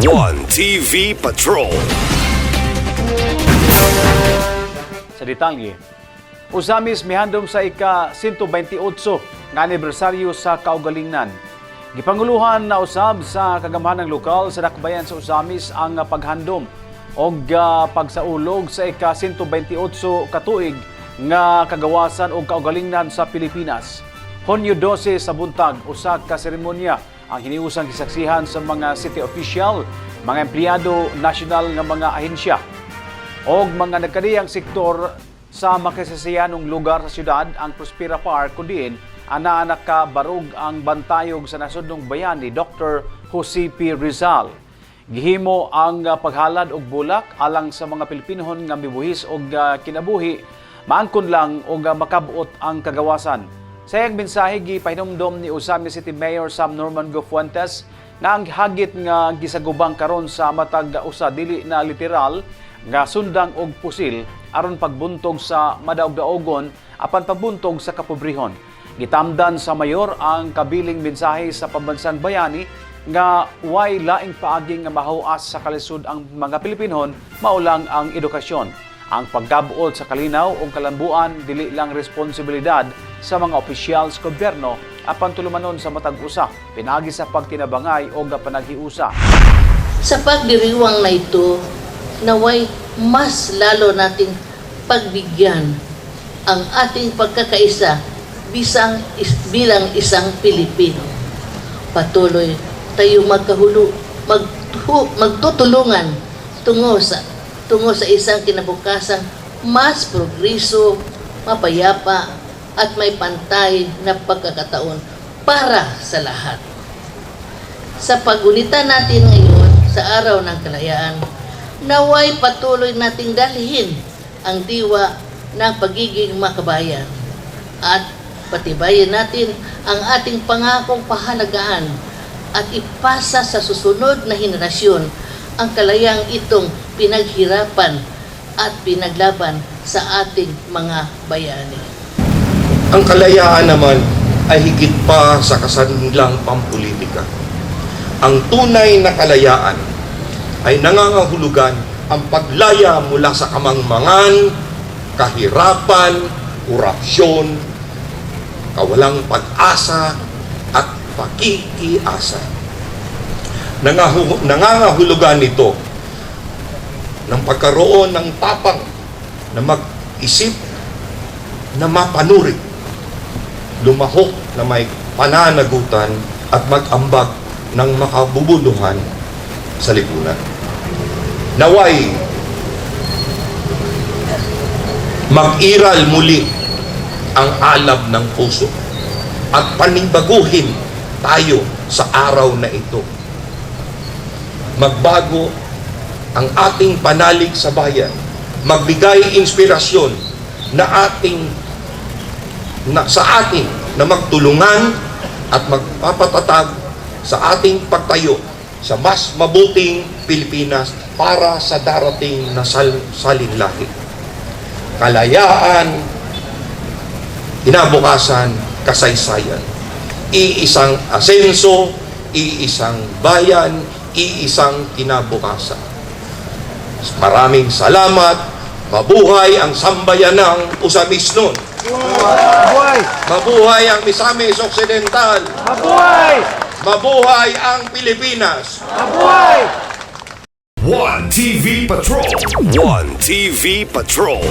One TV Patrol. Sa detalye, usamis mihandom sa ika-128 nga anibersaryo sa kaugalingan. Gipanguluhan na usab sa kagamhanang lokal sa dakbayan sa usamis ang paghandom og pagsaulog sa ika-128 katuig nga kagawasan og kaugalingan sa Pilipinas. Hunyo 12 sa buntag, usa ka seremonya ang hiniusang gisaksihan sa mga city official, mga empleyado, nasyonal nga mga ahensya o mga nagkadiyang sektor sa makasasiyanong lugar sa syudad ang Prospera Park kudiin ana nakabarug ang bantayog sa nasudnong bayan ni Dr. Jose P. Rizal. Gihimo ang paghalad og bulak alang sa mga Pilipinohon nga mibuhis og kinabuhi maangkon lang og makabuot ang kagawasan. Sayang mensahe gipahinumdom ni Usami City Mayor Sam Norman Go Fuentes nga ang hagit nga gisagubang karon sa matag usa dili na literal nga sundang og pusil aron pagbuntog sa madaog-daogon apan pagbuntog sa kapobrehon. Gitamdan sa mayor ang kabiling mensahe sa pambansang bayani nga way laing paagi nga mahuas sa kalisod ang mga Pilipinhon maulang ang edukasyon. Ang pagkabuot sa kalinaw o kalambuan dili lang responsibilidad sa mga opisyal sa gobyerno apan tulumanon sa matag usa pinagi sa pagtinabangay o panaghiusa. Sa pagdiriwang na ito, naway mas lalo nating pagbigyan ang ating pagkakaisa bilang isang Pilipino. Patuloy tayo magtutulungan tungo sa isang kinabukasan mas progreso, mapayapa at may pantay na pagkakataon para sa lahat. Sa paggunita natin ngayon sa araw ng kalayaan, naway patuloy nating dalhin ang diwa ng pagiging makabayan at patibayin natin ang ating pangakong pahalagaan at ipasa sa susunod na henerasyon ang kalayang itong pinaghirapan at pinaglaban sa ating mga bayani. Ang kalayaan naman ay higit pa sa kasanlang pampolitika. Ang tunay na kalayaan ay nangangahulugan ang paglaya mula sa kamangmangan, kahirapan, korupsyon, kawalang pag-asa at pakikiasa. Nangangahulugan nito ng pagkaroon ng tapang na mag-isip na mapanuri, lumahok na may pananagutan at mag-ambag ng makabubuluhan sa lipunan. Naway mag-iral muli ang alab ng puso at panibaguhin tayo sa araw na ito. Magbago ang ating panalig sa bayan, magbigay inspirasyon sa atin na magtulungan at magpapatatag sa ating pagtayo sa mas mabuting Pilipinas para sa darating na salinlahi. Kalayaan, kinabukasan, kasaysayan. Iisang asenso, iisang bayan, iisang kinabukasan. Maraming salamat. Mabuhay ang sambayanang Usamis nun. Mabuhay! Mabuhay ang Misamis Occidental. Mabuhay! Mabuhay ang Pilipinas. Mabuhay! One TV Patrol. One TV Patrol.